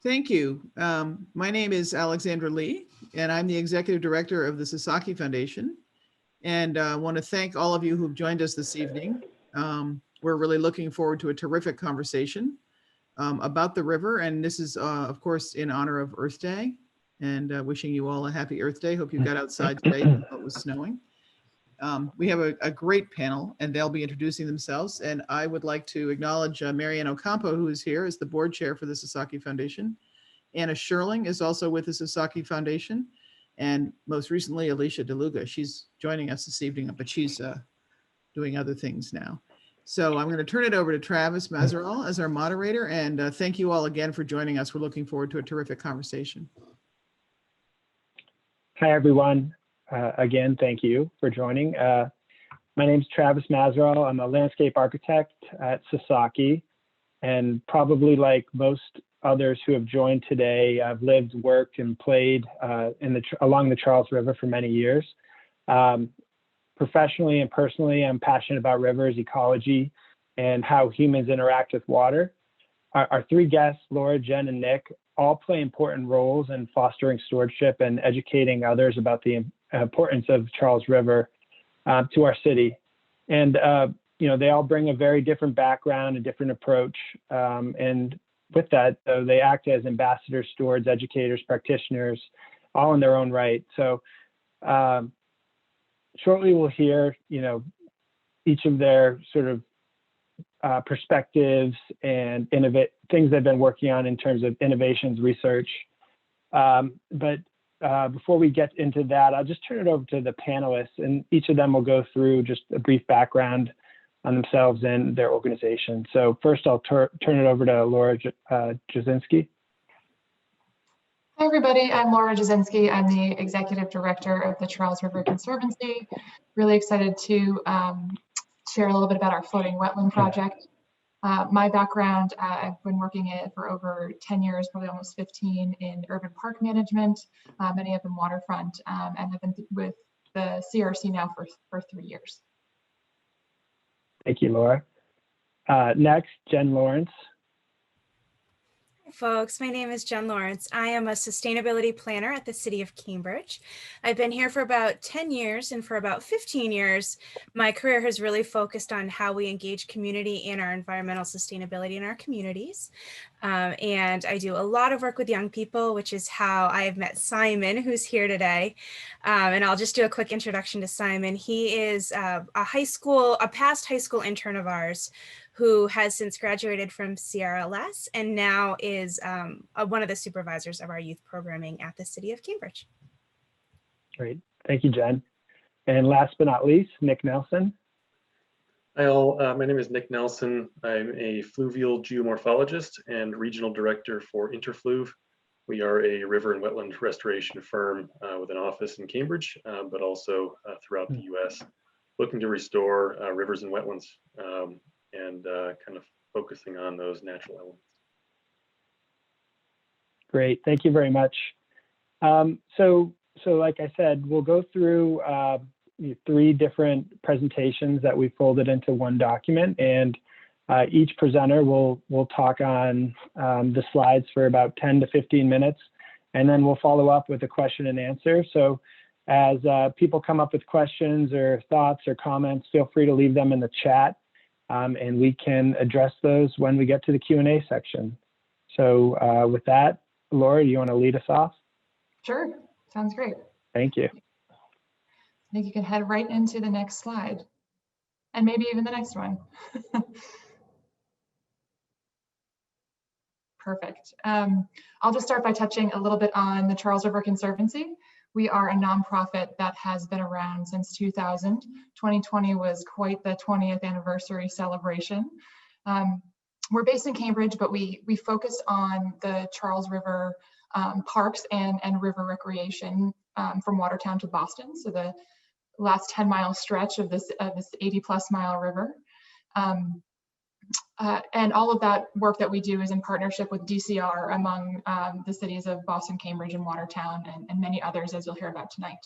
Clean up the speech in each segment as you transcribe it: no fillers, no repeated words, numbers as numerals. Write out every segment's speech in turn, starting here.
Thank you. My name is Alexandra Lee, and I'm the Executive Director of the Sasaki Foundation. And I want to thank all of you who've joined us this evening. We're really looking forward to a terrific conversation about the river. And this is, of course, in honor of Earth Day, and wishing you all a happy Earth Day. Hope you got outside today, even though it was snowing. We have a great panel, and they'll be introducing themselves. And I would like to acknowledge Marianne Ocampo, who is here as the board chair for the Sasaki Foundation. Anna Sherling is also with the Sasaki Foundation. And most recently, Alicia DeLuga. She's joining us this evening, but she's doing other things now. So I'm going to turn it over to Travis Mazeral as our moderator. And thank you all again for joining us. We're looking forward to a terrific conversation. Hi, everyone. Again, thank you for joining. My name is Travis Mazeral. I'm a landscape architect at Sasaki, and probably like most others who have joined today, I've lived, worked, and played along the Charles River for many years. Professionally and personally, I'm passionate about rivers, ecology, and how humans interact with water. Our three guests, Laura, Jen, and Nick, all play important roles in fostering stewardship and educating others about the importance of Charles River to our city. And they all bring a very different background, a different approach. And with that, they act as ambassadors, stewards, educators, practitioners, all in their own right. So shortly we'll hear, each of their sort of perspectives and things they've been working on in terms of innovations, research. But before we get into that, I'll just turn it over to the panelists, and each of them will go through just a brief background on themselves and their organization. So first, I'll turn it over to Laura Jasinski. Hi, everybody. I'm Laura Jasinski. I'm the Executive Director of the Charles River Conservancy. Really excited to share a little bit about our floating wetland project. My background, I've been working in it for over 10 years, probably almost 15, in urban park management, many of them waterfront, and have been with the CRC now for 3 years. Thank you, Laura. Next, Jen Lawrence. Hi, folks. My name is Jen Lawrence. I am a sustainability planner at the City of Cambridge. I've been here for about 10 years, and for about 15 years, my career has really focused on how we engage community in our environmental sustainability in our communities. And I do a lot of work with young people, which is how I have met Simon, who's here today. And I'll just do a quick introduction to Simon. He is a past high school intern of ours, who has since graduated from CRLS and now is one of the supervisors of our youth programming at the City of Cambridge. Great, thank you, Jen. And last but not least, Nick Nelson. Hi all, my name is Nick Nelson. I'm a fluvial geomorphologist and regional director for Interfluve. We are a river and wetland restoration firm with an office in Cambridge, but also throughout the US, looking to restore rivers and wetlands. And kind of focusing on those natural elements. Great, thank you very much. So like I said, we'll go through 3 different presentations that we folded into one document, and each presenter will talk on the slides for about 10 to 15 minutes, and then we'll follow up with a question and answer. So as people come up with questions or thoughts or comments, feel free to leave them in the chat. And we can address those when we get to the Q&A section. So with that, Laura, do you want to lead us off? Sure, sounds great. Thank you. I think you can head right into the next slide, and maybe even the next one. Perfect. I'll just start by touching a little bit on the Charles River Conservancy. We are a nonprofit that has been around since 2000. 2020 was quite the 20th anniversary celebration. We're based in Cambridge, but we focus on the Charles River parks and river recreation from Watertown to Boston. So the last 10-mile stretch of this 80+ mile river. And all of that work that we do is in partnership with DCR among the cities of Boston, Cambridge, and Watertown, and many others, as you'll hear about tonight.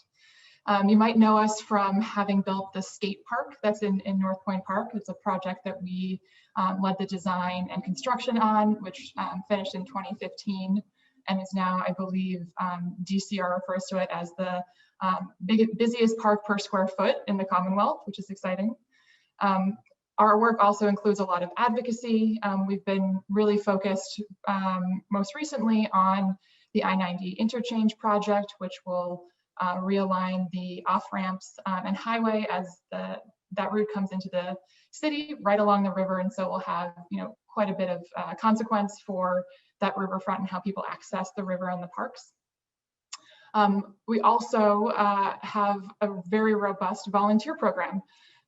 You might know us from having built the skate park that's in North Point Park. It's a project that we led the design and construction on, which finished in 2015 and is now, I believe, DCR refers to it as the busiest park per square foot in the Commonwealth, which is exciting. Our work also includes a lot of advocacy. We've been really focused most recently on the I-90 interchange project, which will realign the off-ramps and highway as that route comes into the city right along the river. And so we'll have, quite a bit of consequence for that riverfront and how people access the river and the parks. We also have a very robust volunteer program.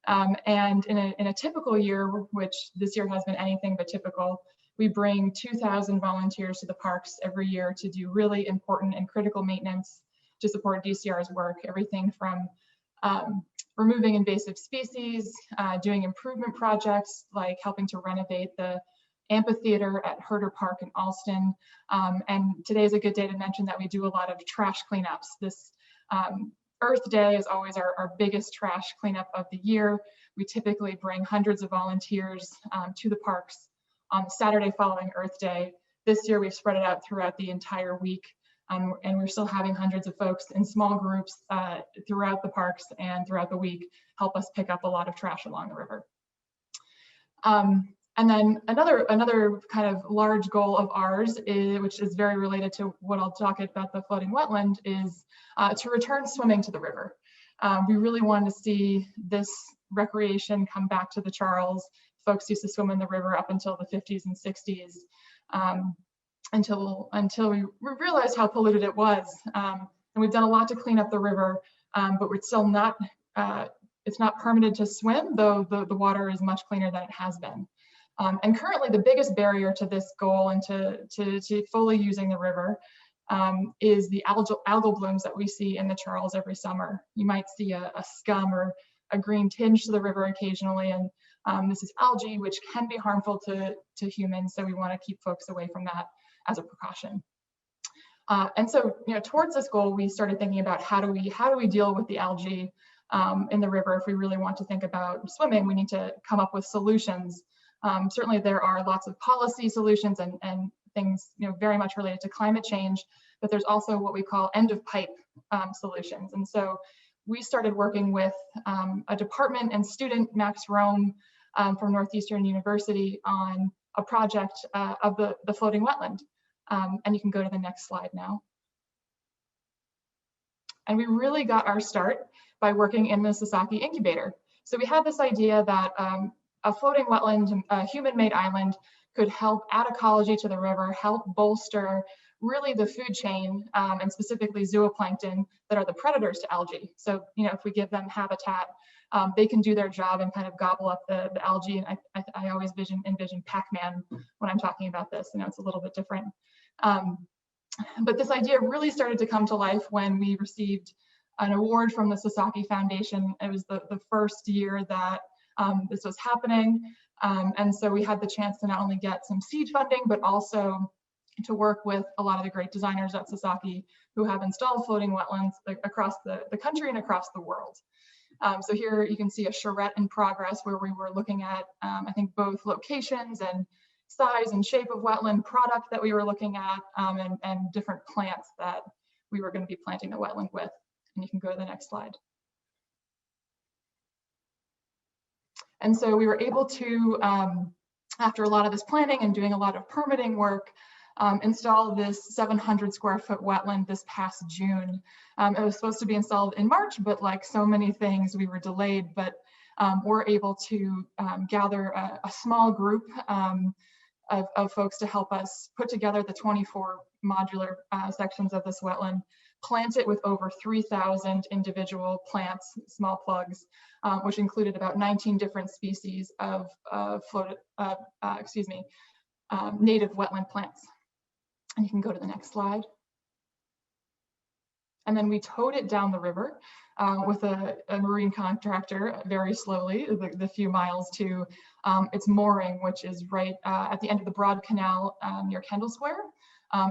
And in a typical year, which this year has been anything but typical, we bring 2,000 volunteers to the parks every year to do really important and critical maintenance to support DCR's work, everything from removing invasive species, doing improvement projects like helping to renovate the amphitheater at Herder Park in Alston. And today is a good day to mention that we do a lot of trash cleanups. This Earth Day is always our biggest trash cleanup of the year. We typically bring hundreds of volunteers to the parks on the Saturday following Earth Day. This year we've spread it out throughout the entire week. And we're still having hundreds of folks in small groups throughout the parks and throughout the week help us pick up a lot of trash along the river. And then another kind of large goal of ours, which is very related to what I'll talk about the floating wetland, is to return swimming to the river. We really wanted to see this recreation come back to the Charles. Folks used to swim in the river up until the 50s and 60s. Until we realized how polluted it was. And we've done a lot to clean up the river, but we're still not, it's not permitted to swim, though the water is much cleaner than it has been. And currently the biggest barrier to this goal and to fully using the river is the algal blooms that we see in the Charles every summer. You might see a scum or a green tinge to the river occasionally, and this is algae, which can be harmful to humans, so we want to keep folks away from that as a precaution. And so, towards this goal, we started thinking about how do we deal with the algae in the river. If we really want to think about swimming, we need to come up with solutions. Certainly, there are lots of policy solutions and things, very much related to climate change, but there's also what we call end of pipe solutions. And so, we started working with a department and student, Max Rome, from Northeastern University, on a project of the floating wetland. And you can go to the next slide now. And we really got our start by working in the Sasaki incubator. So we had this idea that a floating wetland, a human-made island, could help add ecology to the river, help bolster really the food chain, and specifically zooplankton that are the predators to algae. So, if we give them habitat, they can do their job and kind of gobble up the algae. And I always envision Pac-Man when I'm talking about this. It's a little bit different. But this idea really started to come to life when we received an award from the Sasaki Foundation. It was the first year that this was happening. And so we had the chance to not only get some seed funding, but also to work with a lot of the great designers at Sasaki who have installed floating wetlands across the country and across the world. So here you can see a charrette in progress where we were looking at, I think, both locations and size and shape of wetland product that we were looking at, and different plants that we were going to be planting the wetland with. And you can go to the next slide. And so we were able to, after a lot of this planning and doing a lot of permitting work, install this 700 square foot wetland this past June. It was supposed to be installed in March, but like so many things, we were delayed, but we're able to gather a small group of folks to help us put together the 24 modular sections of this wetland, plant it with over 3,000 individual plants, small plugs, which included about 19 different species of native wetland plants. And you can go to the next slide. And then we towed it down the river with a marine contractor very slowly, the few miles to its mooring, which is right at the end of the Broad Canal near Kendall Square,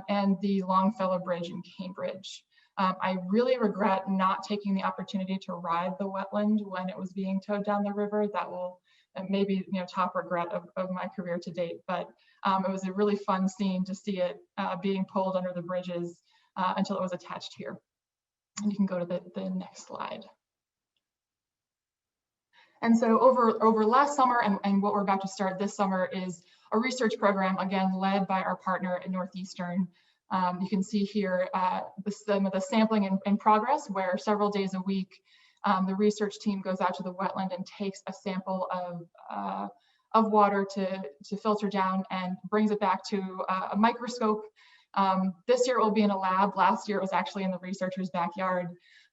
and the Longfellow Bridge in Cambridge. I really regret not taking the opportunity to ride the wetland when it was being towed down the river. That will maybe top regret of my career to date, but it was a really fun scene to see it being pulled under the bridges until it was attached here. And you can go to the next slide. And so over last summer and what we're about to start this summer is a research program, again, led by our partner at Northeastern. You can see here some of the sampling in progress, where several days a week, the research team goes out to the wetland and takes a sample of water to filter down and brings it back to a microscope. This year it will be in a lab. Last year it was actually in the researcher's backyard.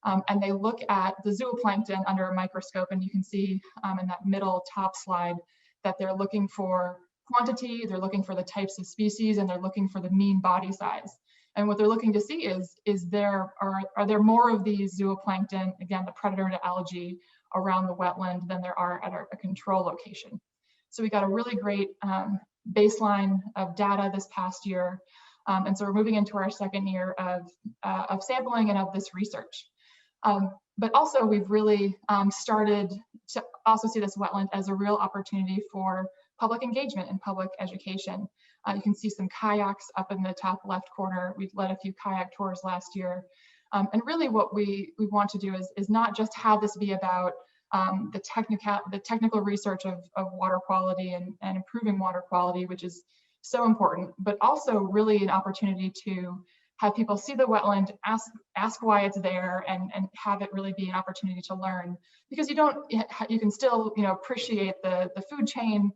And they look at the zooplankton under a microscope, and you can see in that middle top slide that they're looking for quantity, they're looking for the types of species, and they're looking for the mean body size. And what they're looking to see is are there more of these zooplankton, again, the predator to algae, around the wetland than there are at a control location. So we got a really great baseline of data this past year. And so we're moving into our second year of sampling and of this research. But also we've really started to also see this wetland as a real opportunity for public engagement and public education. You can see some kayaks up in the top left corner. We've led a few kayak tours last year. And really what we want to do is not just have this be about the technical research of water quality and improving water quality, which is so important, but also really an opportunity to have people see the wetland, ask why it's there, and have it really be an opportunity to learn. Because you can still appreciate the food chain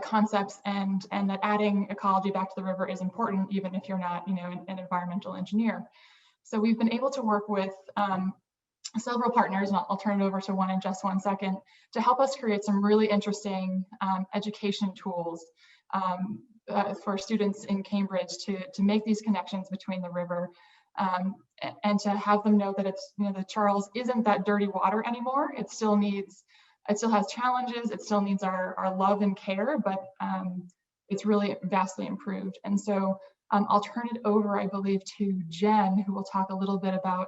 concepts and that adding ecology back to the river is important, even if you're not an environmental engineer. So we've been able to work with several partners, and I'll turn it over to one in just one second, to help us create some really interesting education tools for students in Cambridge to make these connections between the river and to have them know that it's the Charles isn't that dirty water anymore. It still has challenges. It still needs our love and care, but it's really vastly improved. And so I'll turn it over, I believe, to Jen, who will talk a little bit about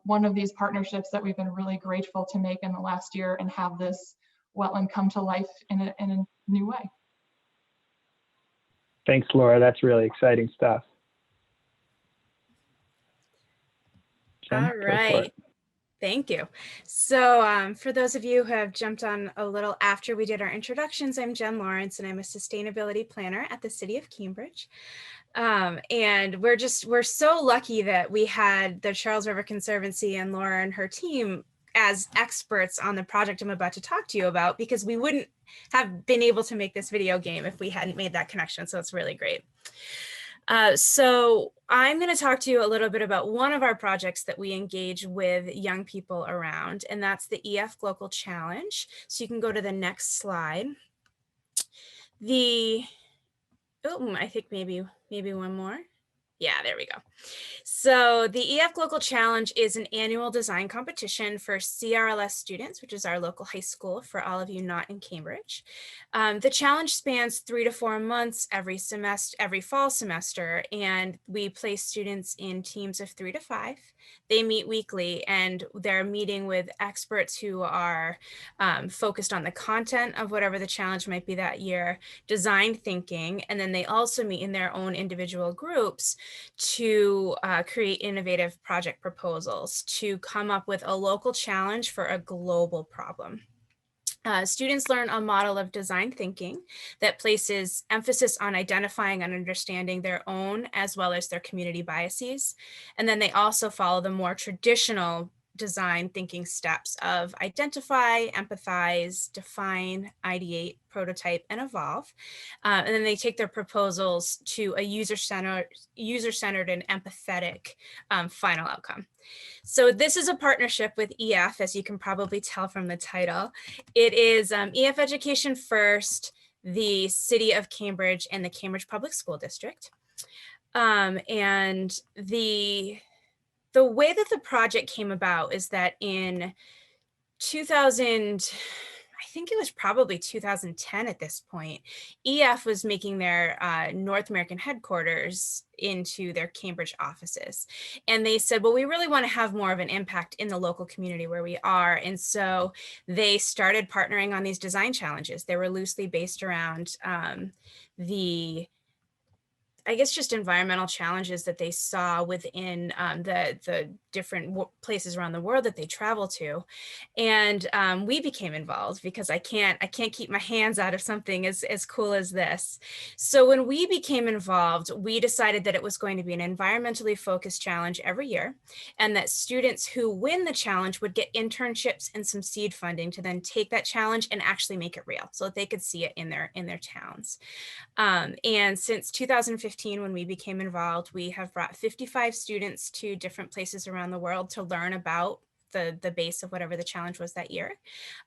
one of these partnerships that we've been really grateful to make in the last year and have this wetland come to life in a new way. Thanks, Laura. That's really exciting stuff. Jen, All right. Thank you. So for those of you who have jumped on a little after we did our introductions, I'm Jen Lawrence, and I'm a sustainability planner at the City of Cambridge. And we're so lucky that we had the Charles River Conservancy and Laura and her team as experts on the project I'm about to talk to you about, because we wouldn't have been able to make this video game if we hadn't made that connection. So it's really great. So I'm going to talk to you a little bit about one of our projects that we engage with young people around, and that's the EF Global Challenge. So you can go to the next slide. I think maybe one more. Yeah, there we go. So the EF Global Challenge is an annual design competition for CRLS students, which is our local high school for all of you not in Cambridge. The challenge spans 3 to 4 months every fall semester, and we place students in teams of 3 to 5. They meet weekly, and they're meeting with experts who are focused on the content of whatever the challenge might be that year, design thinking, and then they also meet in their own individual groups to create innovative project proposals to come up with a local challenge for a global problem. Students learn a model of design thinking that places emphasis on identifying and understanding their own as well as their community biases. And then they also follow the more traditional design thinking steps of identify, empathize, define, ideate, prototype, and evolve. And then they take their proposals to a user-centered and empathetic final outcome. So this is a partnership with EF, as you can probably tell from the title. It is EF Education First, the City of Cambridge, and the Cambridge Public School District. And the way that the project came about is that in 2000, I think it was probably 2010 at this point, EF was making their North American headquarters into their Cambridge offices. And they said, well, we really want to have more of an impact in the local community where we are. And so they started partnering on these design challenges. They were loosely based around I guess just environmental challenges that they saw within the different places around the world that they travel to, and we became involved because I can't keep my hands out of something as cool as this. So when we became involved, we decided that it was going to be an environmentally focused challenge every year, and that students who win the challenge would get internships and some seed funding to then take that challenge and actually make it real, so that they could see it in their towns. And since 2015, when we became involved, we have brought 55 students to different places around the world to learn about the base of whatever the challenge was that year.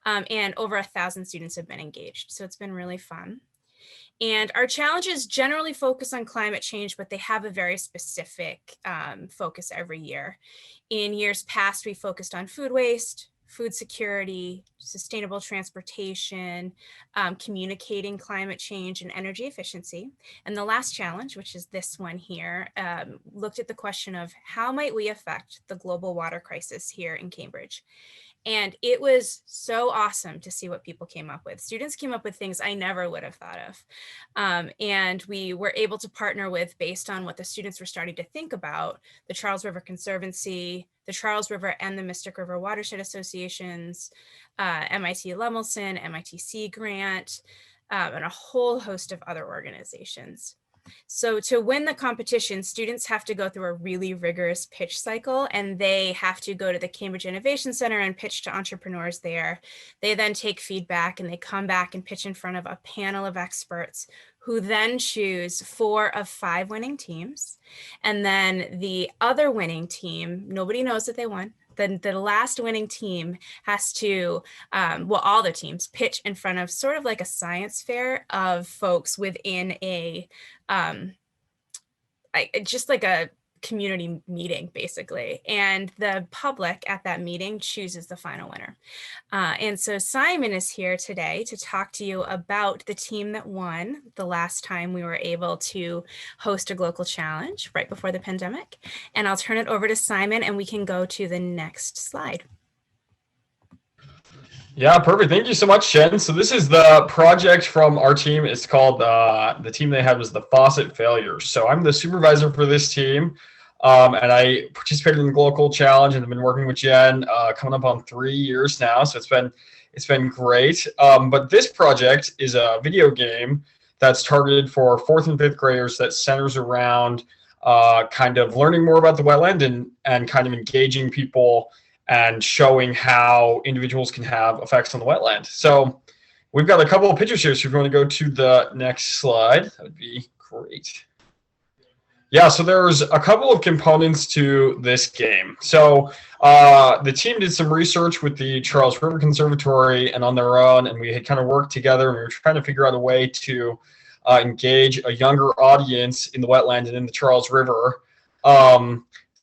And over 1,000 students have been engaged. So it's been really fun. And our challenges generally focus on climate change, but they have a very specific focus every year. In years past, we focused on food waste, food security, sustainable transportation, communicating climate change, and energy efficiency. And the last challenge, which is this one here, looked at the question of how might we affect the global water crisis here in Cambridge? And it was so awesome to see what people came up with. Students came up with things I never would have thought of. And we were able to partner with, based on what the students were starting to think about, the Charles River Conservancy, the Charles River and the Mystic River Watershed Associations, MIT Lemelson, MIT Sea Grant, and a whole host of other organizations. So to win the competition, students have to go through a really rigorous pitch cycle, and they have to go to the Cambridge Innovation Center and pitch to entrepreneurs there. They then take feedback and they come back and pitch in front of a panel of experts who then choose 4 of 5 winning teams. And then the other winning team, nobody knows that they won. Then the last winning team has to, well, all the teams pitch in front of sort of like a science fair of folks within a, just like a community meeting, basically. And the public at that meeting chooses the final winner. And so Simon is here today to talk to you about the team that won the last time we were able to host a local challenge right before the pandemic. And I'll turn it over to Simon and we can go to the next slide. Yeah, perfect. Thank you so much, Jen. So this is the project from our team. It's called, the team they had was the Faucet Failures. So I'm the supervisor for this team. And I participated in the local challenge and have been working with Jen coming up on 3 years now. So it's been great. But this project is a video game that's targeted for 4th and 5th graders that centers around kind of learning more about the wetland and kind of engaging people and showing how individuals can have effects on the wetland. So we've got a couple of pictures here. So if you want to go to the next slide, that would be great. Yeah, so there's a couple of components to this game. So the team did some research with the Charles River Conservatory and on their own, and we had kind of worked together and we were trying to figure out a way to engage a younger audience in the wetland and in the Charles River.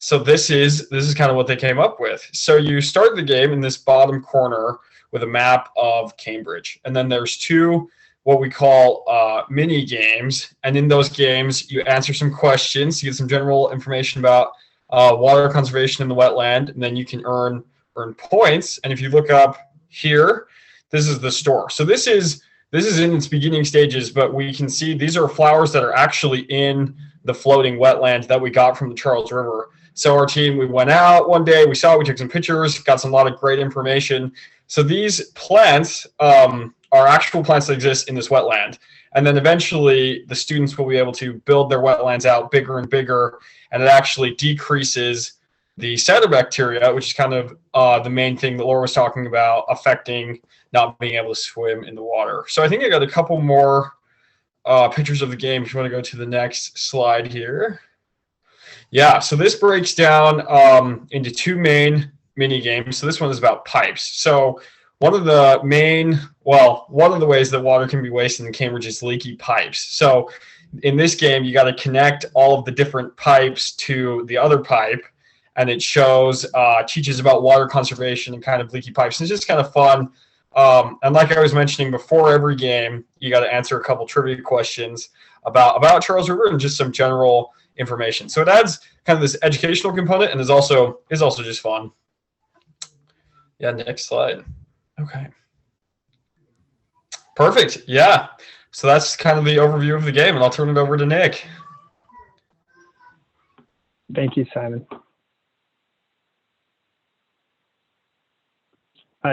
So this is kind of what they came up with. So you start the game in this bottom corner with a map of Cambridge, and then there's 2 what we call mini games, and in those games you answer some questions, you get some general information about water conservation in the wetland, and then you can earn points. And if you look up here, this is the store. So this is in its beginning stages, but we can see these are flowers that are actually in the floating wetland that we got from the Charles River. So our team, we went out one day, we took some pictures, got some lot of great information. So these plants are actual plants that exist in this wetland. And then eventually the students will be able to build their wetlands out bigger and bigger, and it actually decreases the cyanobacteria, which is kind of the main thing that Laura was talking about, affecting not being able to swim in the water. So I think I got a couple more pictures of the game if you want to go to the next slide here. Yeah, so this breaks down into 2 main mini games. So this one is about pipes. So one of the ways that water can be wasted in Cambridge is leaky pipes. So in this game, you got to connect all of the different pipes to the other pipe, and it shows, teaches about water conservation and kind of leaky pipes. And it's just kind of fun And like I was mentioning before, every game you got to answer a couple trivia questions about Charles River and just some general information. So it adds kind of this educational component and is also just fun. Yeah, next slide. Okay. Perfect. Yeah. So that's kind of the overview of the game, and I'll turn it over to Nick. Thank you, Simon.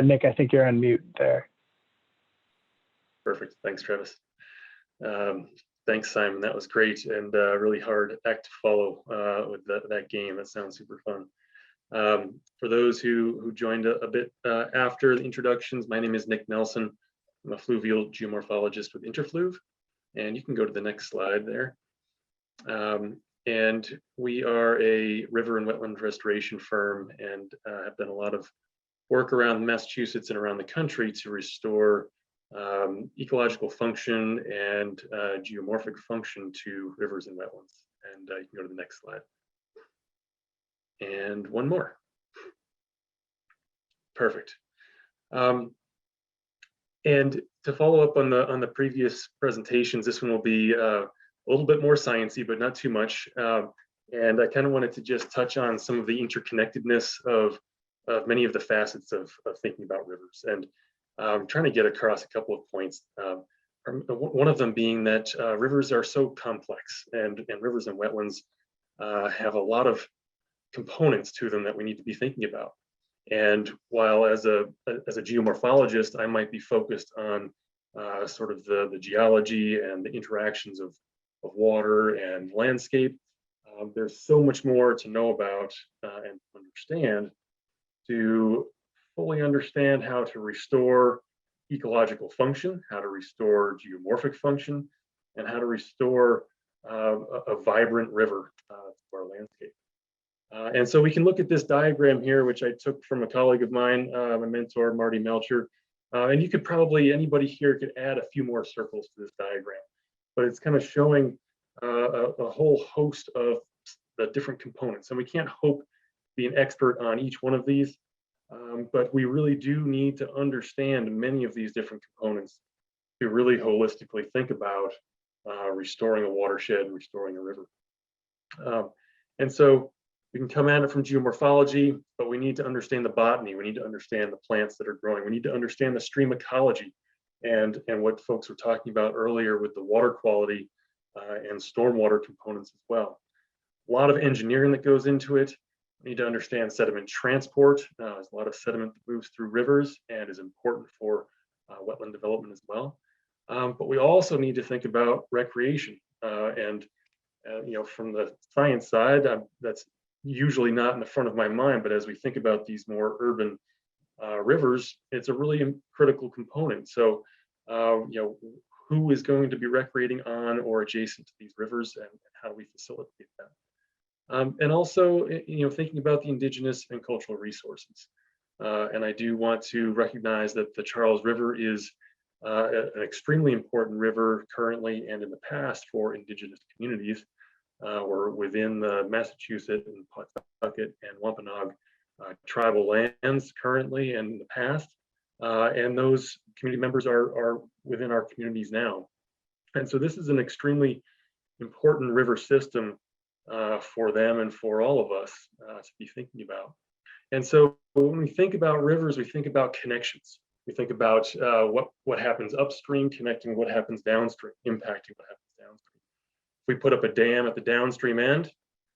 Nick, I think you're on mute there. Perfect. Thanks, Travis. Thanks, Simon. That was great and really hard act to follow with that game. That sounds super fun. For those who joined a bit after the introductions, my name is Nick Nelson. I'm a fluvial geomorphologist with Interfluve, and you can go to the next slide there. And we are a river and wetland restoration firm and have done a lot of work around Massachusetts and around the country to restore ecological function and geomorphic function to rivers and wetlands. And you can go to the next slide. And one more. Perfect. And to follow up on the previous presentations, this one will be a little bit more sciencey, but not too much. And I kind of wanted to just touch on some of the interconnectedness of many of the facets of thinking about rivers, and trying to get across a couple of points. One of them being that rivers are so complex, and rivers and wetlands have a lot of components to them that we need to be thinking about. And while as a geomorphologist, I might be focused on sort of the geology and the interactions of water and landscape, there's so much more to know about and understand to fully understand how to restore ecological function, how to restore geomorphic function, and how to restore a vibrant river to our landscape. And so we can look at this diagram here, which I took from a colleague of mine, my mentor, Marty Melcher. And you could probably, anybody here could add a few more circles to this diagram, but it's kind of showing a whole host of the different components. And we can't hope to be an expert on each one of these, but we really do need to understand many of these different components to really holistically think about restoring a watershed and restoring a river. And so we can come at it from geomorphology, but we need to understand the botany. We need to understand the plants that are growing. We need to understand the stream ecology and what folks were talking about earlier with the water quality and stormwater components as well. A lot of engineering that goes into it. We need to understand sediment transport. There's a lot of sediment that moves through rivers and is important for wetland development as well. But we also need to think about recreation. And from the science side, that's usually not in the front of my mind, but as we think about these more urban rivers, it's a really critical component. So, who is going to be recreating on or adjacent to these rivers, and how do we facilitate that? And also, thinking about the indigenous and cultural resources. And I do want to recognize that the Charles River is an extremely important river currently and in the past for indigenous communities. We're within the Massachusetts and Pawtucket and Wampanoag tribal lands currently and in the past. And those community members are within our communities now. And so this is an extremely important river system for them and for all of us to be thinking about. And so when we think about rivers, we think about connections. We think about what happens upstream, connecting what happens downstream, impacting what happens downstream. If we put up a dam at the downstream end,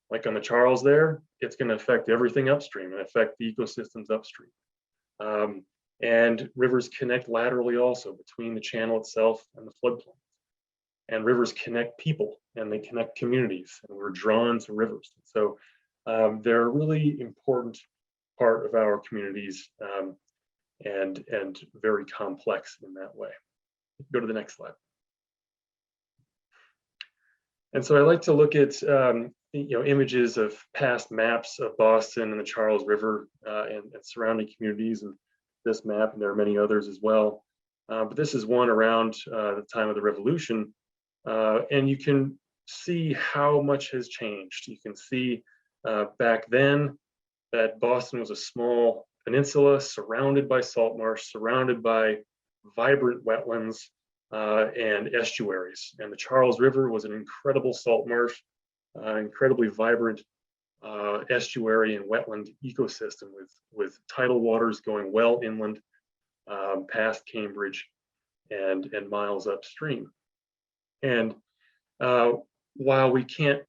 like on the Charles there, it's going to affect everything upstream and affect the ecosystems upstream. And rivers connect laterally also between the channel itself and the floodplains. And rivers connect people and they connect communities, and we're drawn to rivers. So they're a really important part of our communities and very complex in that way. Go to the next slide. And so I like to look at images of past maps of Boston and the Charles River and surrounding communities, and this map, and there are many others as well. But this is one around the time of the Revolution, and you can see how much has changed. You can see back then that Boston was a small peninsula surrounded by salt marsh, surrounded by vibrant wetlands and estuaries. And the Charles River was an incredible salt marsh, incredibly vibrant estuary and wetland ecosystem with tidal waters going well inland past Cambridge and miles upstream. And while we can't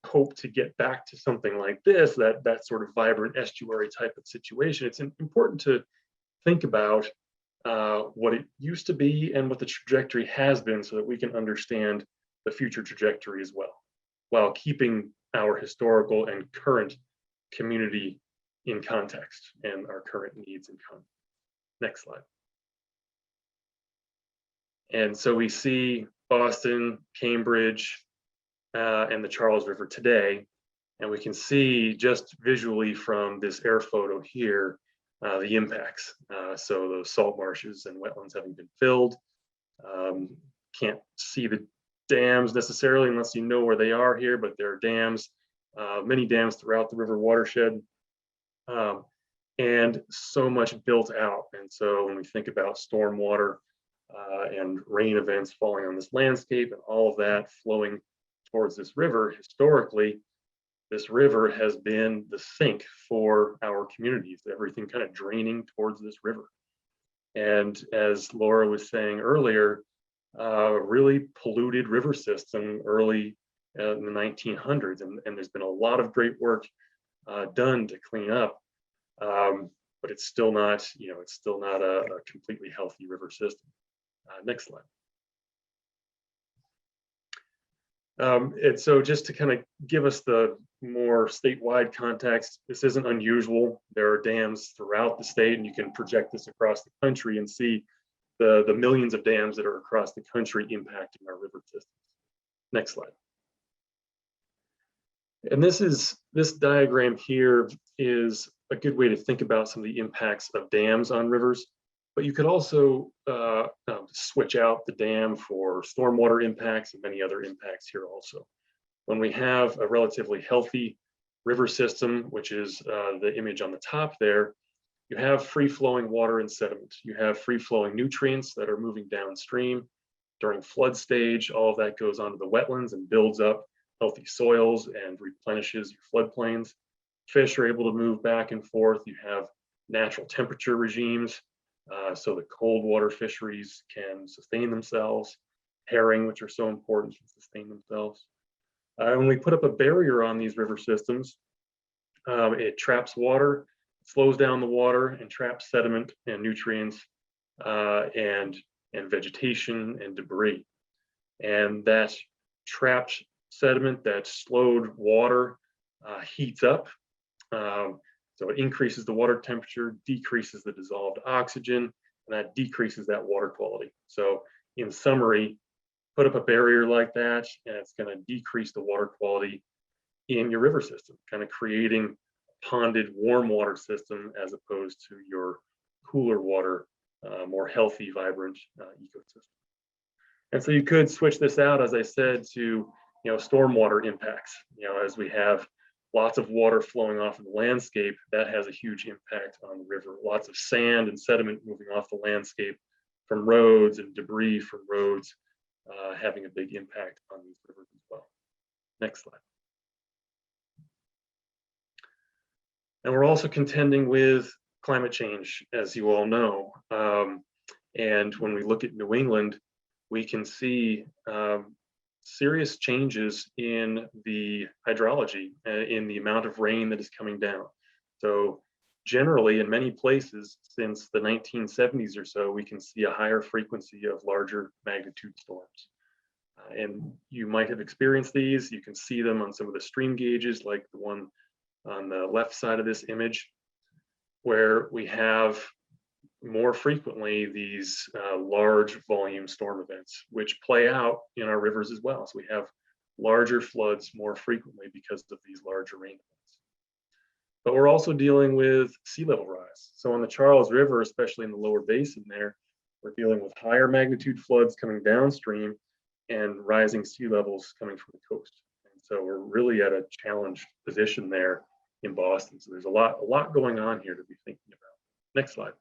hope to get back to something like this, that sort of vibrant estuary type of situation, it's important to think about what it used to be and what the trajectory has been so that we can understand the future trajectory as well, while keeping our historical and current community in context and our current needs in context. Next slide. And so we see Boston, Cambridge, and the Charles River today, and we can see just visually from this air photo here, the impacts. So those salt marshes and wetlands having been filled. Can't see the dams necessarily unless you know where they are here, but there are dams, many dams throughout the river watershed, and so much built out. And so when we think about stormwater and rain events falling on this landscape and all of that flowing towards this river, historically, this river has been the sink for our communities, everything kind of draining towards this river. And as Laura was saying earlier, really polluted river system early in the 1900s. And there's been a lot of great work done to clean up, but it's still not, it's still not a completely healthy river system. Next slide. And so just to kind of give us the more statewide context, this isn't unusual. There are dams throughout the state, and you can project this across the country and see the millions of dams that are across the country impacting our river systems. Next slide. And this diagram here is a good way to think about some of the impacts of dams on rivers, but you could also switch out the dam for stormwater impacts and many other impacts here also. When we have a relatively healthy river system, which is the image on the top there, you have free-flowing water and sediment. You have free-flowing nutrients that are moving downstream. During flood stage, all of that goes onto the wetlands and builds up healthy soils and replenishes your floodplains. Fish are able to move back and forth. You have natural temperature regimes, so the cold water fisheries can sustain themselves. Herring, which are so important, can sustain themselves. When we put up a barrier on these river systems, it traps water, slows down the water, and traps sediment and nutrients and vegetation and debris. And that trapped sediment, that slowed water, heats up. So it increases the water temperature, decreases the dissolved oxygen, and that decreases that water quality. So in summary, put up a barrier like that, and it's going to decrease the water quality in your river system, kind of creating a ponded warm water system as opposed to your cooler water, more healthy, vibrant ecosystem. And so you could switch this out, as I said, to stormwater impacts. As we have lots of water flowing off of the landscape, that has a huge impact on the river. Lots of sand and sediment moving off the landscape from roads and debris from roads, having a big impact on these rivers as well. Next slide. And we're also contending with climate change, as you all know. And when we look at New England, we can see serious changes in the hydrology, in the amount of rain that is coming down. So generally, in many places since the 1970s or so, we can see a higher frequency of larger magnitude storms. And you might have experienced these. You can see them on some of the stream gauges, like the one on the left side of this image, where we have more frequently these large volume storm events, which play out in our rivers as well. So we have larger floods more frequently because of these larger rain events. But we're also dealing with sea level rise. So on the Charles River, especially in the lower basin there, we're dealing with higher magnitude floods coming downstream and rising sea levels coming from the coast. And so we're really at a challenged position there in Boston. So there's a lot going on here to be thinking about. Next slide.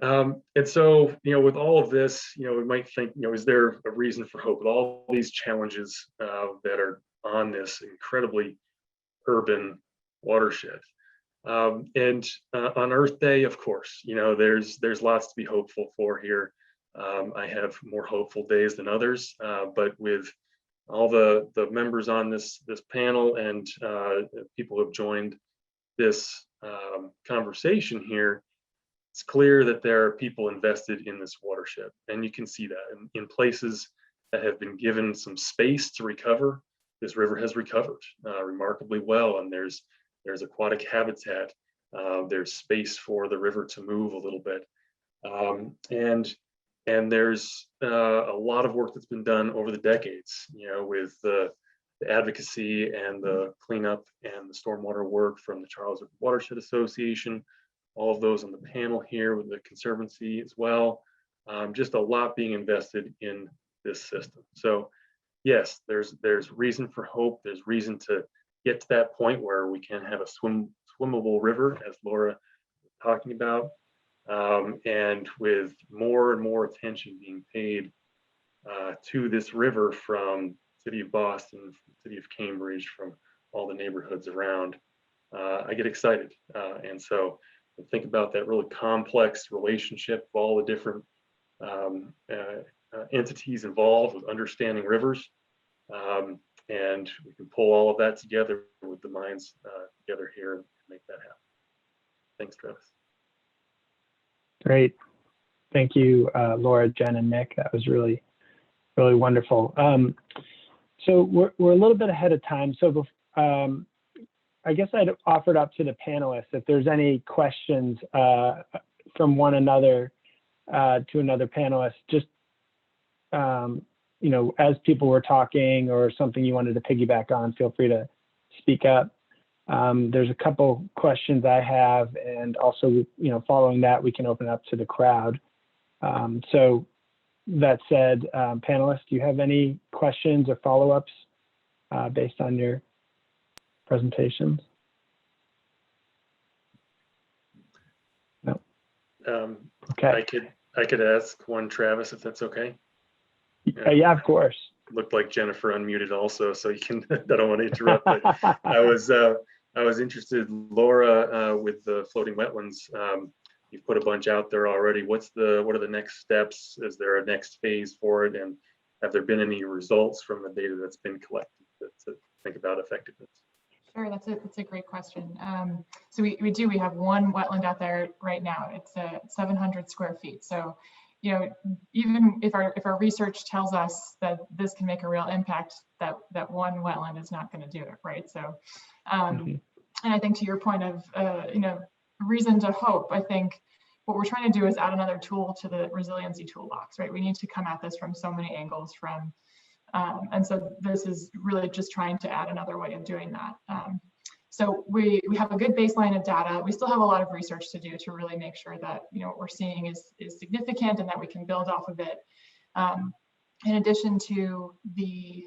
And so, with all of this, we might think, is there a reason for hope with all these challenges that are on this incredibly urban watershed? And on Earth Day, of course, there's lots to be hopeful for here. I have more hopeful days than others, but with all the members on this panel and people who have joined this conversation here, it's clear that there are people invested in this watershed, and you can see that in places that have been given some space to recover. This river has recovered remarkably well, and there's aquatic habitat. There's space for the river to move a little bit, and there's a lot of work that's been done over the decades, with the advocacy and the cleanup and the stormwater work from the Charles River Watershed Association, all of those on the panel here with the Conservancy as well. Just a lot being invested in this system. So yes, there's reason for hope. There's reason to get to that point where we can have a swimmable river, as Laura was talking about, and with more and more attention being paid to this river from City of Boston, City of Cambridge, from all the neighborhoods around, I get excited. And so think about that really complex relationship of all the different entities involved with understanding rivers. And we can pull all of that together with the minds together here and make that happen. Thanks, Travis. Great. Thank you, Laura, Jen, and Nick. That was really, really wonderful. So we're a little bit ahead of time. So I guess I'd offer it up to the panelists if there's any questions from one another to another panelist, just, as people were talking or something you wanted to piggyback on, feel free to speak up. There's a couple questions I have, and also, following that, we can open it up to the crowd. So that said, panelists, do you have any questions or follow-ups based on your presentations? No. Okay. I could ask one, Travis, if that's okay. Yeah, of course. Looked like Jennifer unmuted also, so you can. I don't want to interrupt, but I was interested, Laura, with the floating wetlands. You've put a bunch out there already. What are the next steps? Is there a next phase for it? And have there been any results from the data that's been collected to think about effectiveness? Sure, that's a great question. So we have one wetland out there right now. It's 700 square feet. So, even if our research tells us that this can make a real impact, that one wetland is not going to do it, right? So, and I think to your point of reason to hope, I think what we're trying to do is add another tool to the resiliency toolbox, right? We need to come at this from so many angles and so this is really just trying to add another way of doing that. So we have a good baseline of data. We still have a lot of research to do to really make sure that what we're seeing is significant and that we can build off of it. In addition to the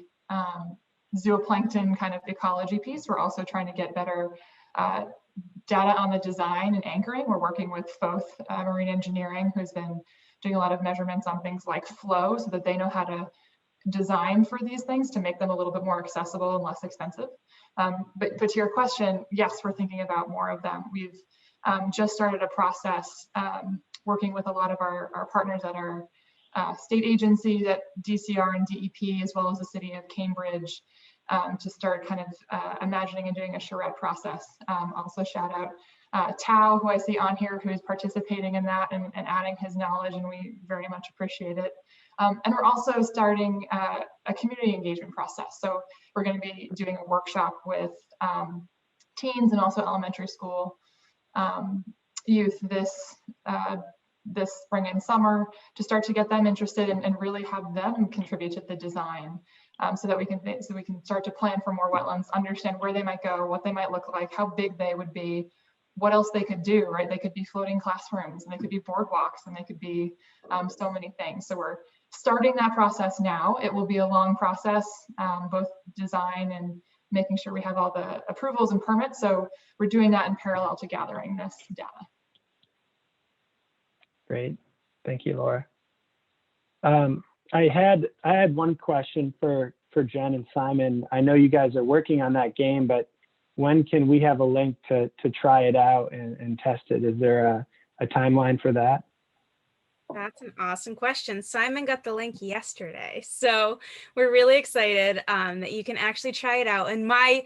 zooplankton kind of ecology piece, we're also trying to get better data on the design and anchoring. We're working with both marine engineering, who's been doing a lot of measurements on things like flow, so that they know how to design for these things to make them a little bit more accessible and less expensive. But to your question, yes, we're thinking about more of them. We've just started a process working with a lot of our partners at our state agencies at DCR and DEP, as well as the City of Cambridge, to start kind of imagining and doing a charrette process. Also shout out Tao, who I see on here, who is participating in that and adding his knowledge, and we very much appreciate it. And we're also starting a community engagement process. So we're going to be doing a workshop with teens and also elementary school youth this spring and summer to start to get them interested and really have them contribute to the design, so that we can start to plan for more wetlands, understand where they might go, what they might look like, how big they would be, what else they could do, right? They could be floating classrooms, and they could be boardwalks, and they could be so many things. So we're starting that process now. It will be a long process, both design making sure we have all the approvals and permits. So we're doing that in parallel to gathering this data. Great. Thank you, Laura. I had one question for Jen and Simon. I know you guys are working on that game, but when can we have a link to try it out and test it? Is there a timeline for that? That's an awesome question. Simon got the link yesterday, so we're really excited that you can actually try it out. And my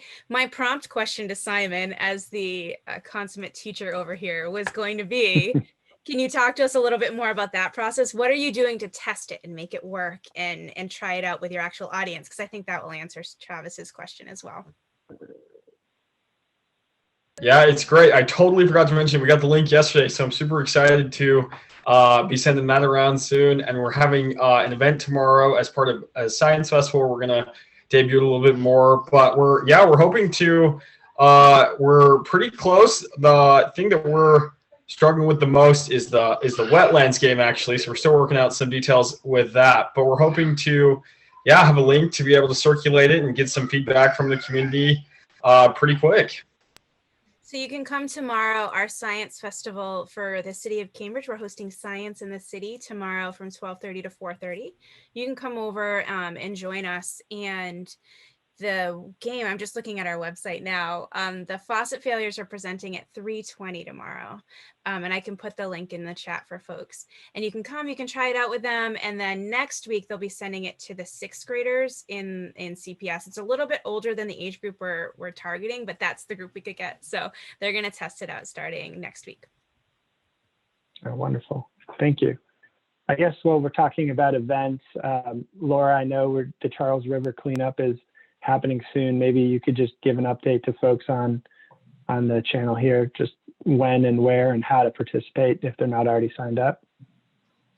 prompt question to Simon, as the consummate teacher over here, was going to be, can you talk to us a little bit more about that process? What are you doing to test it and make it work and try it out with your actual audience? Because I think that will answer Travis's question as well. Yeah, it's great. I totally forgot to mention we got the link yesterday, so I'm super excited to be sending that around soon. And we're having an event tomorrow as part of a science festival. We're gonna debut it a little bit more, but we're hoping to. We're pretty close. The thing that we're struggling with the most is the wetlands game, actually. So we're still working out some details with that, but we're hoping to have a link to be able to circulate it and get some feedback from the community pretty quick. So you can come tomorrow, our science festival for the city of Cambridge. We're hosting Science in the City tomorrow from 12:30 to 4:30. You can come over and join us. And the game, I'm just looking at our website now, the faucet failures are presenting at 3:20 tomorrow. And I can put the link in the chat for folks. And you can come, you can try it out with them. And then next week, they'll be sending it to the 6th graders in CPS. It's a little bit older than the age group we're targeting, but that's the group we could get. So they're gonna test it out starting next week. Oh, wonderful. Thank you. I guess while we're talking about events, Laura, I know the Charles River cleanup is happening soon. Maybe you could just give an update to folks on the channel here, just when and where and how to participate if they're not already signed up.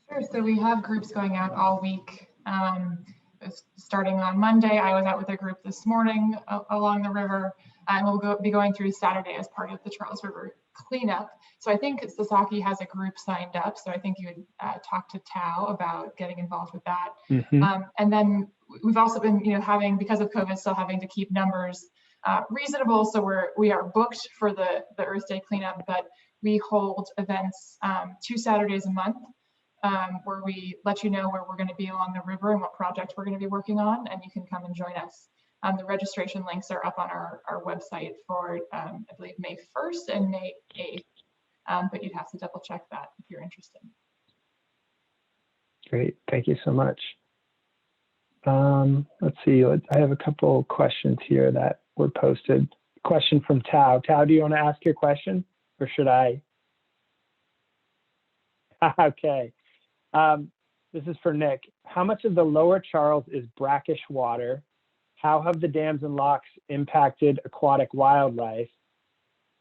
Sure. So we have groups going out all week. Starting on Monday, I was out with a group this morning along the river, and we'll be going through Saturday as part of the Charles River cleanup. So I think Sasaki has a group signed up. So I think you would talk to Tao about getting involved with that. Mm-hmm. And then we've also been, having, because of COVID, still having to keep numbers reasonable. So we are booked for the Earth Day cleanup, but we hold events 2 Saturdays a month where we let you know where we're going to be along the river and what project we're going to be working on, and you can come and join us. The registration links are up on our website for, I believe, May 1st and May 8th, but you'd have to double check that if you're interested. Great, thank you so much. Let's see, I have a couple questions here that were posted. Question from Tao. Tao, do you want to ask your question or should I? Okay. This is for Nick. How much of the lower Charles is brackish water? How have the dams and locks impacted aquatic wildlife?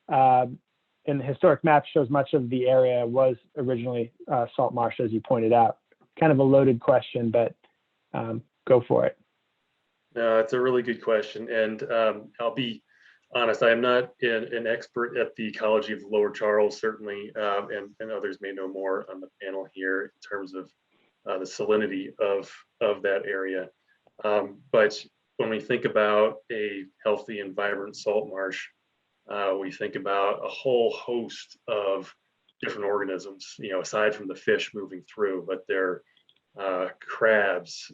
And the historic map shows much of the area was originally salt marsh, as you pointed out. Kind of a loaded question, but go for it. No, it's a really good question. And I'll be honest, I am not an expert at the ecology of the Lower Charles, certainly, and others may know more on the panel here in terms of the salinity of that area. But when we think about a healthy and vibrant salt marsh, we think about a whole host of different organisms, aside from the fish moving through, but they're crabs,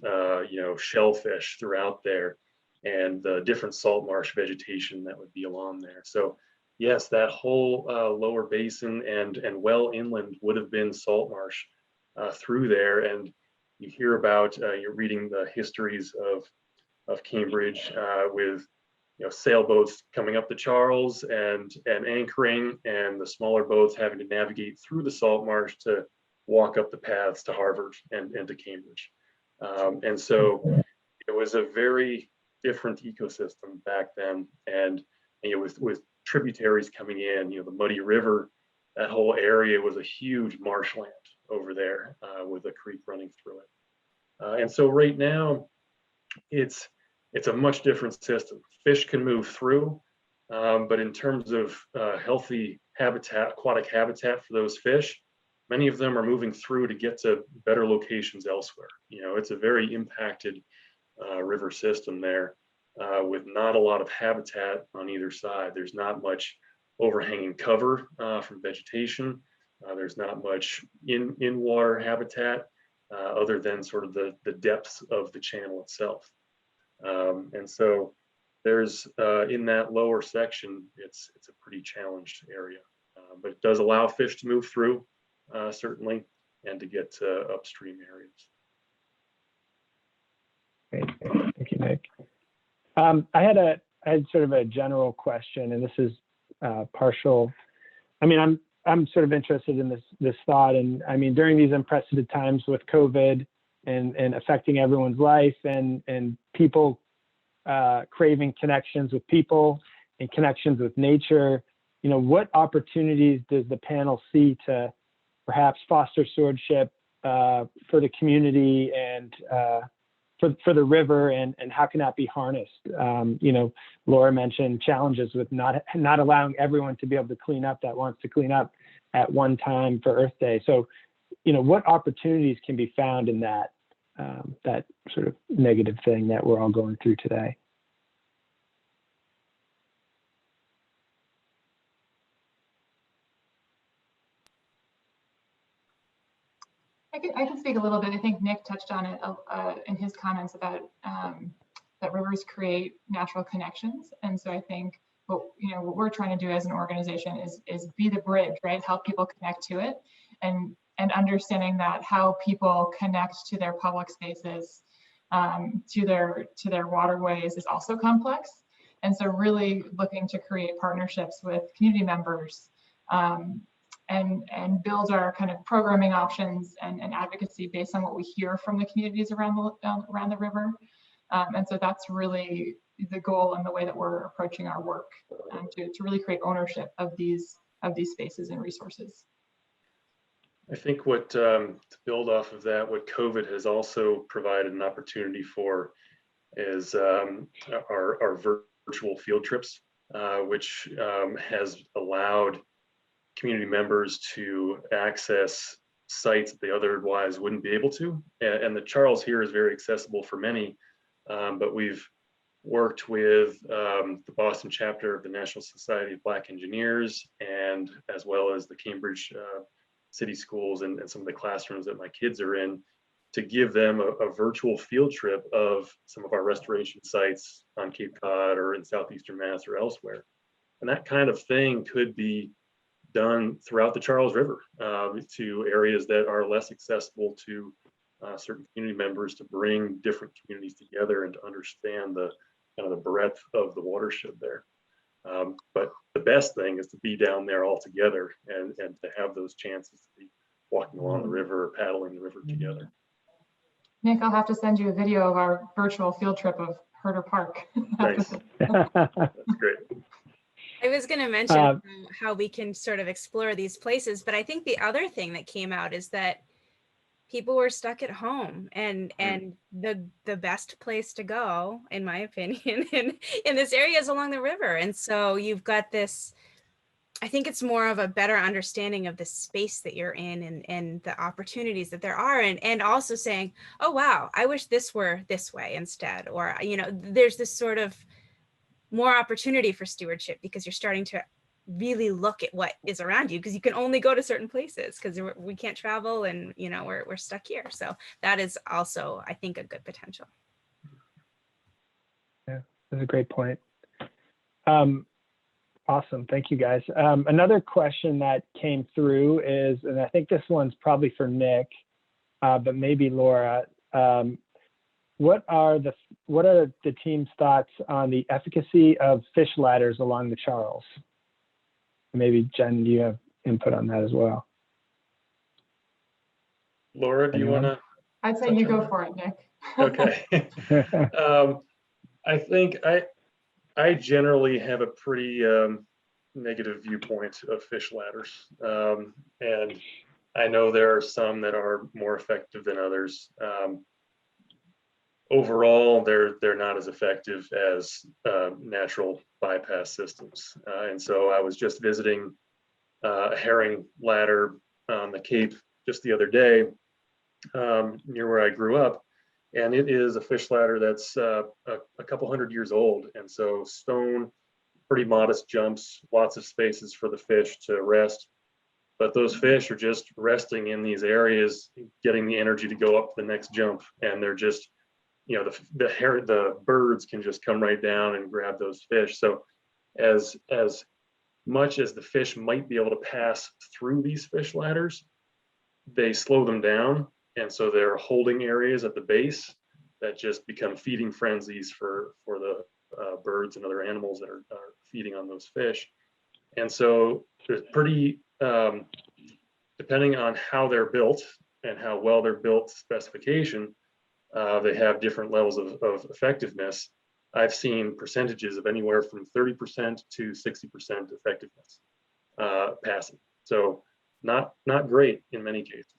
shellfish throughout there, and the different salt marsh vegetation that would be along there. So yes, that whole lower basin and well inland would have been salt marsh through there. And you hear about, you're reading the histories of Cambridge with sailboats coming up the Charles and anchoring, and the smaller boats having to navigate through the salt marsh to walk up the paths to Harvard and to Cambridge. And so it was a very different ecosystem back then. And with tributaries coming in, the Muddy River, that whole area was a huge marshland over there with a creek running through it. And so right now, it's a much different system. Fish can move through, but in terms of healthy habitat, aquatic habitat for those fish, many of them are moving through to get to better locations elsewhere. It's a very impacted river system there. with not a lot of habitat on either side. There's not much overhanging cover from vegetation. There's not much in water habitat other than sort of the depths of the channel itself. And so there's in that lower section, it's a pretty challenged area, but it does allow fish to move through certainly, and to get to upstream areas. Great. Thank you, Nick. I had sort of a general question, and this is partial. I mean, I'm sort of interested in this thought, and I mean, during these unprecedented times with COVID and affecting everyone's life, and people craving connections with people and connections with nature, you know, what opportunities does the panel see to perhaps foster stewardship for the community and for the river, and how can that be harnessed? You know, Laura mentioned challenges with not allowing everyone to be able to clean up that wants to clean up at one time for Earth Day. So, you know, what opportunities can be found in that that sort of negative thing that we're all going through today? I can speak a little bit. I think Nick touched on it in his comments about that rivers create natural connections. And so I think what we're trying to do as an organization is be the bridge, right? Help people connect to it, and understanding that how people connect to their public spaces, to their waterways is also complex. And so really looking to create partnerships with community members, and build our kind of programming options and advocacy based on what we hear from the communities around the river. And so that's really the goal and the way that we're approaching our work, to really create ownership of these spaces and resources. I think what to build off of that, what COVID has also provided an opportunity for is our virtual field trips, which has allowed community members to access sites that they otherwise wouldn't be able to. And the Charles here is very accessible for many, but we've worked with the Boston chapter of the National Society of Black Engineers, and as well as the Cambridge City Schools and some of the classrooms that my kids are in, to give them a virtual field trip of some of our restoration sites on Cape Cod or in Southeastern Mass or elsewhere. And that kind of thing could be done throughout the Charles River to areas that are less accessible to certain community members, to bring different communities together and to understand the kind of the breadth of the watershed there. But the best thing is to be down there all together and to have those chances to be walking along the river or paddling the river together. Nick, I'll have to send you a video of our virtual field trip of Herder Park. Thanks. That's great. I was going to mention how we can sort of explore these places, but I think the other thing that came out is that people were stuck at home, and the best place to go, in my opinion, in this area is along the river. And so you've got this, I think it's more of a better understanding of the space that you're in and the opportunities that there are, and also saying, oh, wow, I wish this were this way instead. Or, you know, there's this sort of more opportunity for stewardship because you're starting to really look at what is around you, because you can only go to certain places because we can't travel, and, you know, we're stuck here. So that is also, I think, a good potential. Yeah, that's a great point. Awesome. Thank you, guys. Another question that came through is, and I think this one's probably for Nick, but maybe Laura. What are the team's thoughts on the efficacy of fish ladders along the Charles? Maybe Jen, you have input on that as well. Laura, do you want to? I'd say you go for it, Nick. Okay. I think I generally have a pretty negative viewpoint of fish ladders. And I know there are some that are more effective than others. Overall, they're not as effective as natural bypass systems. And so I was just visiting a herring ladder on the Cape just the other day, near where I grew up. And it is a fish ladder that's a couple hundred years old. And so stone, pretty modest jumps, lots of spaces for the fish to rest. But those fish are just resting in these areas, getting the energy to go up the next jump. And they're just, the birds can just come right down and grab those fish. So as much as the fish might be able to pass through these fish ladders, they slow them down. And so there are holding areas at the base that just become feeding frenzies for the birds and other animals that are feeding on those fish. And so there's pretty, depending on how they're built and how well they're built specification, they have different levels of effectiveness. I've seen percentages of anywhere from 30% to 60% effectiveness passing. So not great in many cases.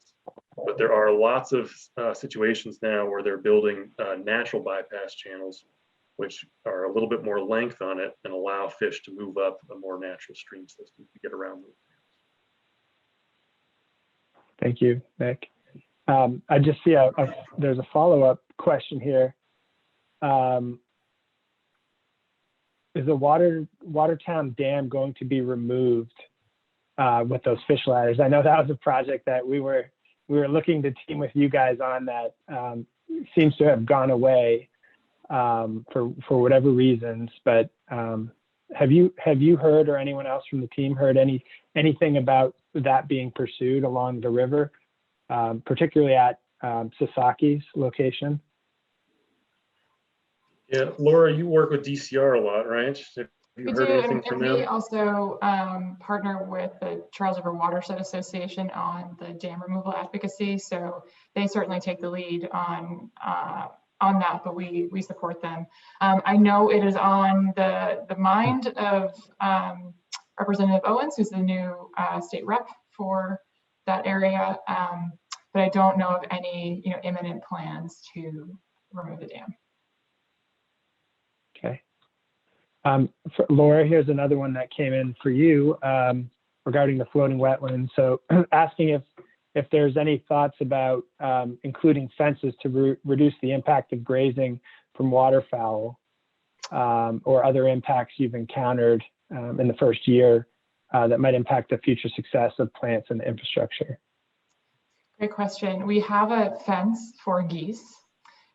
But there are lots of situations now where they're building natural bypass channels, which are a little bit more length on it and allow fish to move up a more natural stream system to get around those. Thank you, Nick. I just see there's a follow-up question here. Is the Watertown Dam going to be removed with those fish ladders? I know that was a project that we were looking to team with you guys on that seems to have gone away for whatever reasons. But have you heard, or anyone else from the team heard anything about that being pursued along the river, particularly at Sasaki's location? Yeah, Laura, you work with DCR a lot, right? Have you We heard do, anything and from we them? also partner with the Charles River Watershed Association on the dam removal advocacy. So they certainly take the lead on that, but we support them. I know it is on the mind of Representative Owens, who's the new state rep for that area, but I don't know of any imminent plans to remove the dam. Okay. Laura, here's another one that came in for you regarding the floating wetlands. So asking if there's any thoughts about including fences to reduce the impact of grazing from waterfowl or other impacts you've encountered in the first year that might impact the future success of plants and infrastructure. Great question. We have a fence for geese.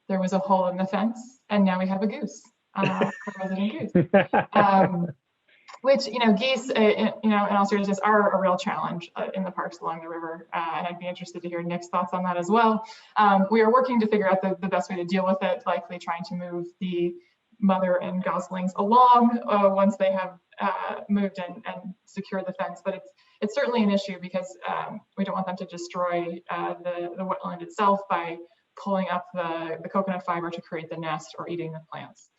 There was a hole in the fence, and now we have a goose. Resident goose, which geese, in all seriousness, are a real challenge in the parks along the river, and I'd be interested to hear Nick's thoughts on that as well. We are working to figure out the best way to deal with it, likely trying to move the mother and goslings along once they have moved and secured the fence. But it's certainly an issue because we don't want them to destroy the wetland itself by pulling up the coconut fiber to create the nest or eating the plants.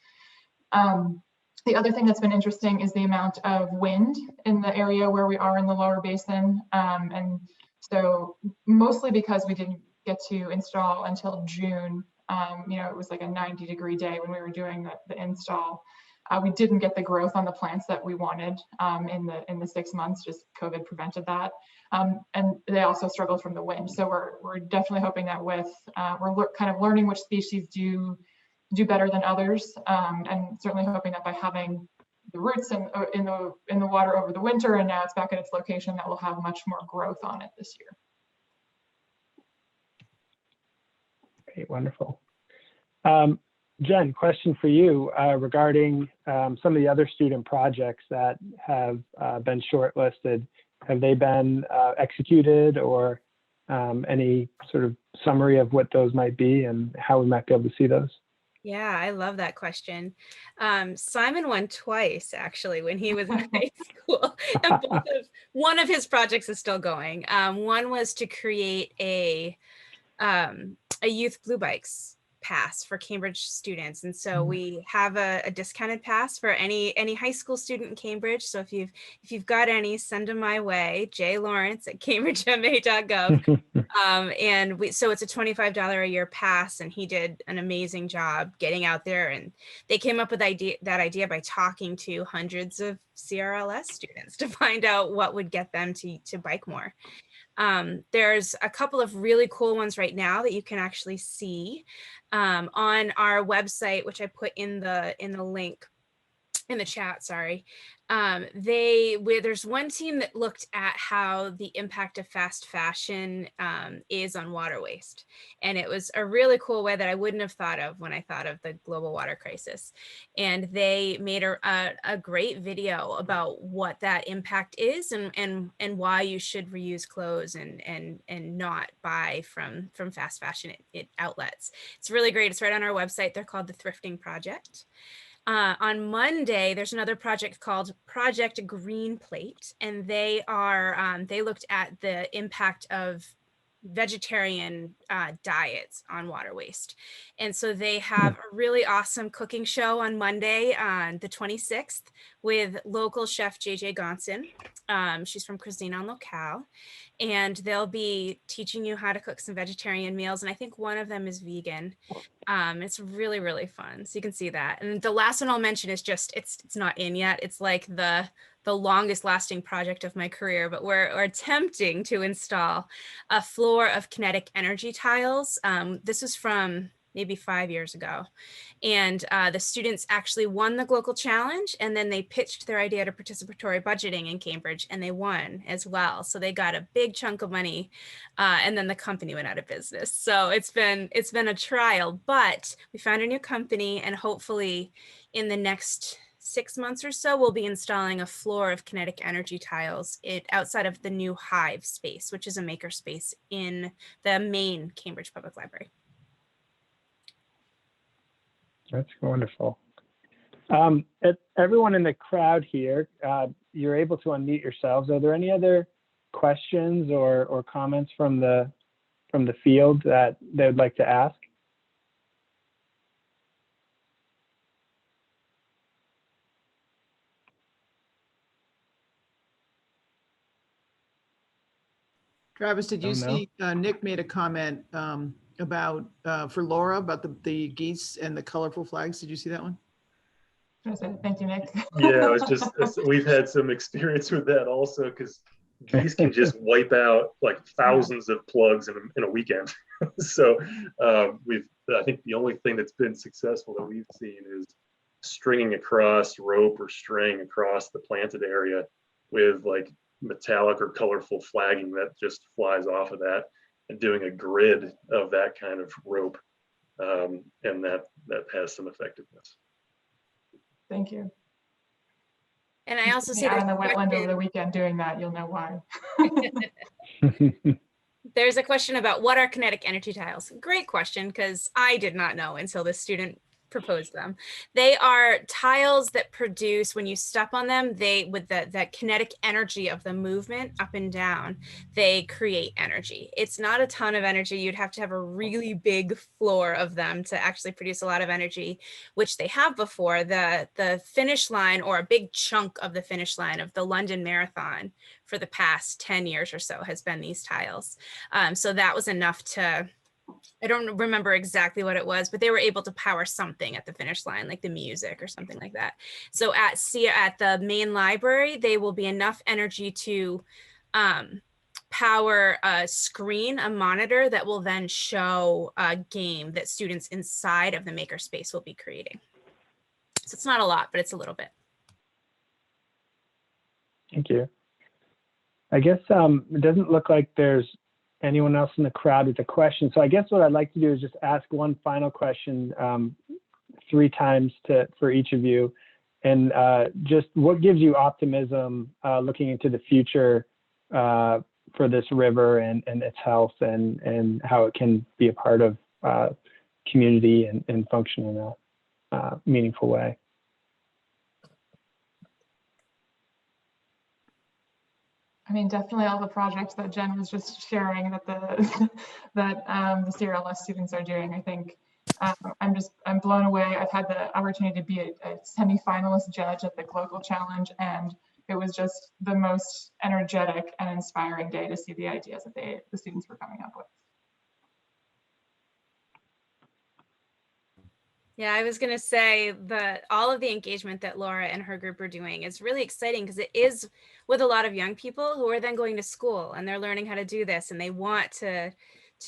The other thing that's been interesting is the amount of wind in the area where we are in the lower basin. And so mostly because we didn't get to install until June, it was like a 90-degree day when we were doing the install. We didn't get the growth on the plants that we wanted in the 6 months, just COVID prevented that. And they also struggled from the wind. So we're definitely hoping that with, we're kind of learning which species do better than others, and certainly hoping that by having the roots in the water over the winter and now it's back at its location, that will have much more growth on it this year. Okay, wonderful. Jen, question for you regarding some of the other student projects that have been shortlisted. Have they been executed, or any sort of summary of what those might be and how we might be able to see those? Yeah, I love that question. Simon won twice, actually, when he was in high school. And one of his projects is still going. One was to create a youth blue bikes pass for Cambridge students. And so we have a discounted pass for any high school student in Cambridge. So if you've got any, send them my way, jlawrence@cambridgema.gov. So it's a $25 a year pass, and he did an amazing job getting out there. And they came up with that idea by talking to hundreds of CRLS students to find out what would get them to bike more. There's a couple of really cool ones right now that you can actually see on our website, which I put in the link in the chat, sorry. There's one team that looked at how the impact of fast fashion is on water waste. And it was a really cool way that I wouldn't have thought of when I thought of the global water crisis. And they made a great video about what that impact is and why you should reuse clothes and not buy from fast fashion outlets. It's really great. It's right on our website. They're called the Thrifting Project. On Monday, there's another project called Project Green Plate, and they looked at the impact of vegetarian diets on water waste. And so they have a really awesome cooking show on Monday on the 26th with local chef JJ Gonson. She's from Cuisine en Locale, and they'll be teaching you how to cook some vegetarian meals. And I think one of them is vegan. It's really, really fun. So you can see that. And the last one I'll mention is just, it's not in yet. It's like the longest lasting project of my career, but we're attempting to install a floor of kinetic energy tiles. This was from maybe 5 years ago. And the students actually won the Glocal Challenge, and then they pitched their idea to participatory budgeting in Cambridge, and they won as well. So they got a big chunk of money, and then the company went out of business. So it's been a trial, but we found a new company, and hopefully in the next 6 months or so, we'll be installing a floor of kinetic energy tiles outside of the new Hive space, which is a maker space in the main Cambridge Public Library. That's wonderful. Everyone in the crowd here, you're able to unmute yourselves. Are there any other questions or comments from the field that they would like to ask? Travis, did you see Nick made a comment about for Laura about the geese and the colorful flags? Did you see that one? Thank you, Nick. Yeah, we've had some experience with that also, because geese can just wipe out like thousands of plugs in a weekend. So I think the only thing that's been successful that we've seen is stringing across rope or string across the planted area with like metallic or colorful flagging that just flies off of that, and doing a grid of that kind of rope, and that has some effectiveness. Thank you. And I also see out in the wetland over the weekend doing that, you'll know why. There's a question about what are kinetic energy tiles? Great question, because I did not know until this student proposed them. They are tiles that produce, when you step on them, with that kinetic energy of the movement up and down, they create energy. It's not a ton of energy. You'd have to have a really big floor of them to actually produce a lot of energy, which they have before. The finish line, or a big chunk of the finish line of the London Marathon for the past 10 years or so, has been these tiles. So that was enough to, I don't remember exactly what it was, but they were able to power something at the finish line, like the music or something like that. So at the main library, they will be enough energy to power a screen, a monitor that will then show a game that students inside of the makerspace will be creating. So it's not a lot, but it's a little bit. Thank you. I guess it doesn't look like there's anyone else in the crowd with a question. So I guess what I'd like to do is just ask one final question 3 times for each of you. And just what gives you optimism looking into the future for this river and its health and how it can be a part of community and function in a meaningful way? I mean, definitely all the projects that Jen was just sharing that the CRLS students are doing. I think I'm blown away. I've had the opportunity to be a semi-finalist judge at the Glocal Challenge, and it was just the most energetic and inspiring day to see the ideas that the students were coming up with. Yeah, I was gonna say all of the engagement that Laura and her group are doing is really exciting because it is with a lot of young people who are then going to school and they're learning how to do this and they want to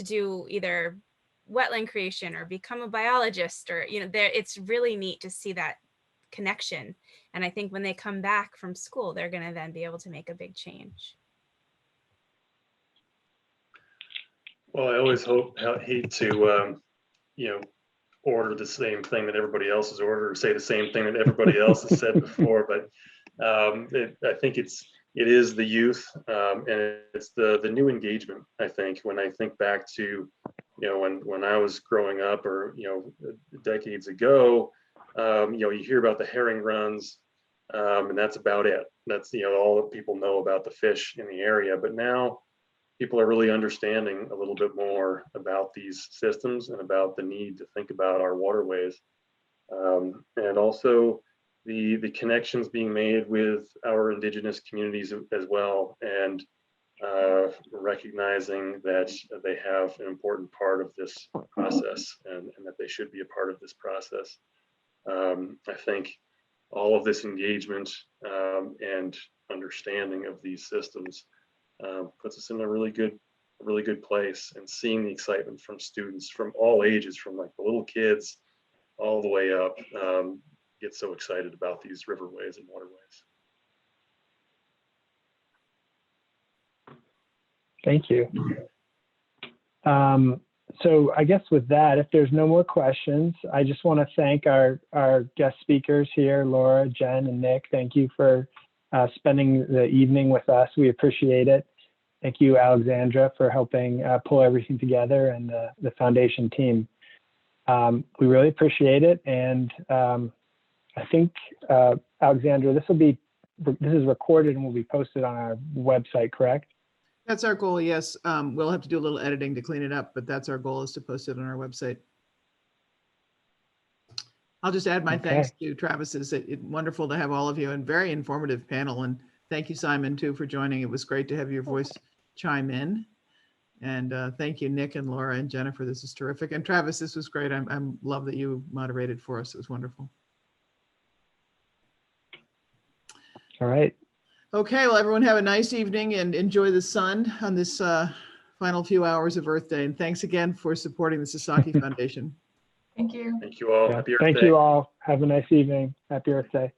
do either wetland creation or become a biologist or it's really neat to see that connection. And I think when they come back from school, they're gonna then be able to make a big change. Well, I always hate to, order the same thing that everybody else has ordered or say the same thing that everybody else has said before, but I think it is the youth and it's the new engagement. I think when I think back to, when I was growing up or, decades ago, you hear about the herring runs and that's about it. That's, all that people know about the fish in the area. But now people are really understanding a little bit more about these systems and about the need to think about our waterways. And also the connections being made with our indigenous communities as well, and recognizing that they have an important part of this process and that they should be a part of this process. I think all of this engagement and understanding of these systems puts us in a really good place, and seeing the excitement from students from all ages, from like the little kids all the way up, get so excited about these riverways and waterways. Thank you. So I guess with that, if there's no more questions, I just want to thank our guest speakers here, Laura, Jen, and Nick. Thank you for spending the evening with us. We appreciate it. Thank you, Alexandra, for helping pull everything together, and the foundation team. We really appreciate it. And I think, Alexandra, this is recorded and will be posted on our website, correct? That's our goal, yes. We'll have to do a little editing to clean it up, but that's our goal, is to post it on our website. I'll just add my thanks to Travis's. It's wonderful to have all of you, and very informative panel. And thank you, Simon, too, for joining. It was great to have your voice chime in. And thank you, Nick and Laura and Jennifer. This is terrific. And Travis, this was great. I love that you moderated for us. It was wonderful. All right. Okay, well, everyone have a nice evening and enjoy the sun on this final few hours of Earth Day. And thanks again for supporting the Sasaki Foundation. Thank you. Thank you all. Yeah. Happy Earth Thank Day. you all. Have a nice evening. Happy Earth Day.